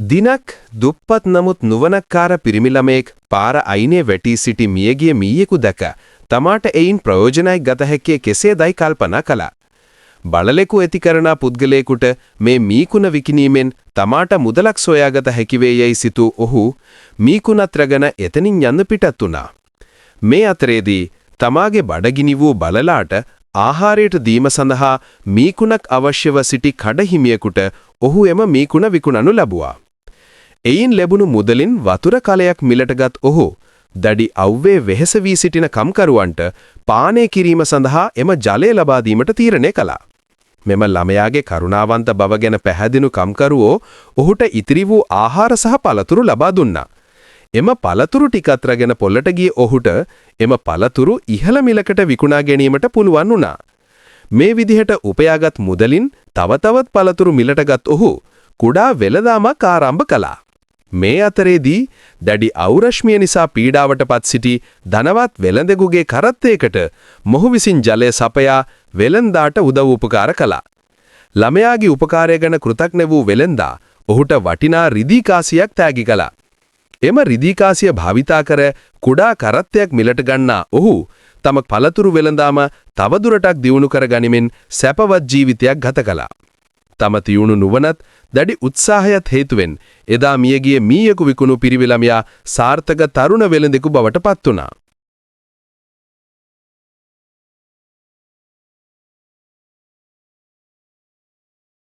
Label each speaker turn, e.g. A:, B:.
A: දිනක් දුප්පත් නමුත් නුවණක්කාර පිරිමි ළමයෙක් පාර අයිනේ වැටී සිටි මියගිය මීයෙකු දැක තමාට එයින් ප්‍රයෝජනයක් ගත හැක්කේ කෙසේදයි කල්පනා කළා. බලලෙකු ඇති කරන පුද්ගලයෙකුට මේ මීකුණ විකිණීමෙන් තමාට මුදලක් සොයාගත හැකි වේ යයි සිතූ ඔහු මීකුණත් රැගෙන එතනින් යන්න පිටත් වුණා. මේ අතරේදී තමාගේ බඩගිනි වූ බලලාට ආහාරයට දීම සඳහා මීකුණක් අවශ්‍යව සිටි කඩහිමියෙකුට ඔහු එම මීකුණ විකුණනු ලැබුවා. එයින් ලැබුණු මුදලින් වතුර කලයක් මිලටගත් ඔහු දඩි අව්වේ වෙහෙස වී සිටින කම්කරුවන්ට පානය කිරීම සඳහා එම ජලය ලබා දීමට තීරණය කළා. මෙම ළමයාගේ කරුණාවන්ත බව ගැන පැහැදිණු කම්කරුවෝ ඔහුට ඉතිරි වූ ආහාර සහ පළතුරු ලබා දුන්නා. එම පළතුරු ටිකත් රැගෙන පොළට ගිය ඔහුට එම පළතුරු ඉහළ මිලකට විකුණා ගැනීමට පුළුවන් වුණා. මේ විදිහට උපයාගත් මුදලින් තව තවත් පළතුරු මිලටගත් ඔහු කුඩා වෙළඳාමක් ආරම්භ කළා. මේ අතරේදී දැඩි අවුරශ්මිය නිසා පීඩාවටපත් සිටි ධනවත් වෙළඳෙකුගේ කරත්තයකට මොහු විසින් ජලය සපයා වෙළඳාට උදව් උපකාර කළා. ළමයාගේ උපකාරය ගැන කෘතඥ වූ වෙළඳා ඔහුට වටිනා රිදී කාසියක් තෑගි කළා. එම රිදී කාසිය භාවිතා කර කුඩා කරත්තයක් මිලට ගන්නා ඔහු තම පළතුරු වෙළඳාම තවදුරටත් දියුණු කර ගනිමින් සැපවත් ජීවිතයක් ගත කළා. තම තියුණු නුවණත් දැඩි උත්සාහයත් හේතුවෙන් එදා මියගිය මීයෙකු විකුණු පිරිවි ළමයා සාර්ථක තරුණ වෙළඳෙකු බවට පත් වුණා.